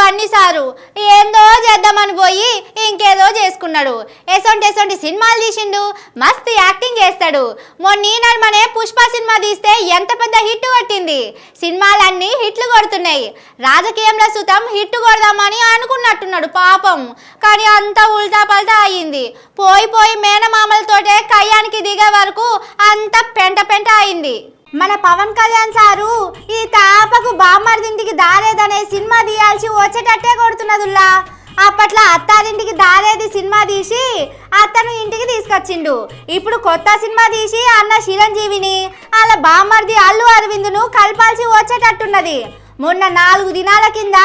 Bunny sir ఏందో చేద్దామని పోయి ఇంకేదో చేసుకున్నాడు. ఎసొంటి సినిమాలు తీసిండు, మస్తు యాక్టింగ్ చేస్తాడు. మొన్ననే పుష్ప సినిమా తీస్తే ఎంత పెద్ద హిట్ కొట్టింది. సినిమాలన్నీ హిట్లు కొడుతున్నాయి. రాజకీయంలో సుతం హిట్ కొడదామని అనుకున్నట్టున్నాడు పాపం. కానీ అంతా ఉల్టా పల్టా అయింది. పోయి మేనమామలతోటే కయ్యానికి దిగే వరకు అంత పెంట అయింది. మన పవన్ కళ్యాణ్ సారు ఈ తాపకు బామ్మర్దింటికి దారేదనే సినిమా తీయాల్సి వచ్చేటట్టే కొడుతున్నదుల్లా. అప్పట్లో అత్తారింటికి దారేది సినిమా తీసి అత్తను ఇంటికి తీసుకొచ్చిండు. ఇప్పుడు కొత్త సినిమా తీసి అన్న చిరంజీవిని అలా బామ్మర్ది అల్లు అరవింద్ను కలపాల్సి వచ్చేటట్టున్నది. మొన్న 4 దినాల కింద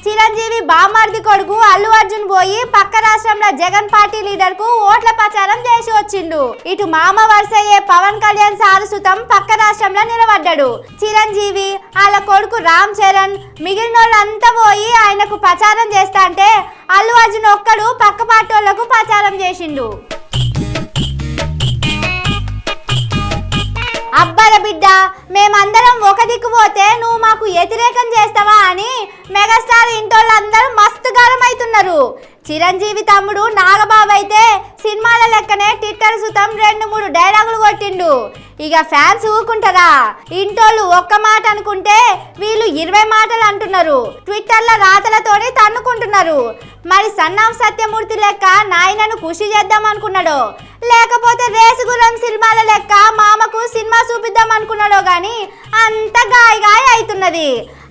చిరంజీవి బామ్మర్ది కొడుకు అల్లు అర్జున్ పోయి పక్క రాష్ట్రంలో జగన్ పార్టీ లీడర్ కు ఓట్ల ప్రచారం చేసి వచ్చిండు. ఇటు మామ వరుసయ్యే పవన్ కళ్యాణ్ సారు సుతం పక్క రాష్ట్రంలో నిలబడ్డాడు. చిరంజీవి వాళ్ళ కొడుకు రామ్ చరణ్ మిగిలిన వాళ్ళంతా పోయి ఆయనకు ప్రచారం చేస్తా అంటే అల్లు అర్జున్ ఒక్కడు పక్క పార్టీ వాళ్లకు ప్రచారం చేసిండు. అబ్బర బిడ్డ, మేమందరం ఒక దిక్కు పోతే నువ్వు మాకు వ్యతిరేకం చేస్తావా అని మెగాస్టార్ ఇంటోళ్ళందరూ మస్తు గరం అవుతున్నారు. చిరంజీవి తమ్ముడు నాగబాబు అయితే సినిమాల లెక్కనే ట్విట్టర్ సుతం 2-3 డైలాగులు కొట్టిండు. ఇక ఫ్యాన్స్ ఊరుకుంటారా? ఇంటోళ్ళు ఒక్క మాట అనుకుంటే వీళ్ళు 20 మాటలు అంటున్నారు. ట్విట్టర్లో రాతలతోనే తన్నుకుంటున్నారు. మరి సన్నాఫ్ సత్యమూర్తి లెక్క నాయనను ఖుషి చేద్దాం అనుకున్నాడో లేకపోతే రేసుగురం సినిమాల లెక్క మామకు సినిమా చూపిద్దాం అనుకున్నాడో గాని అంత గాయ అవుతున్నది.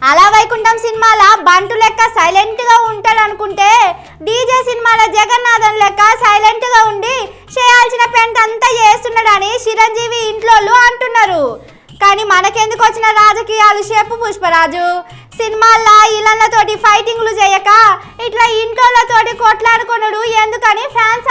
అలా వైకుంఠం సినిమాల బంటు లెక్క సైలెంట్ గా ఉంటాడు అనుకుంటే డీజే సినిమాల జగన్నాథం లెక్క సైలెంట్ గా ఉండి చేయాల్సిన పెంట అంతా చేస్తున్నాడని చిరంజీవి ఇంట్లోళ్ళు అంటున్నారు. కానీ మనకెందుకు వచ్చిన రాజకీయాలు చెప్పు పుష్పరాజు? సినిమాల్లో ఇళ్ళతోటి ఫైటింగ్లు చేయక ఇట్లా ఇంట్లోళ్ళతోటి కొట్లాడుకున్నాడు ఎందుకని ఫ్యాన్స్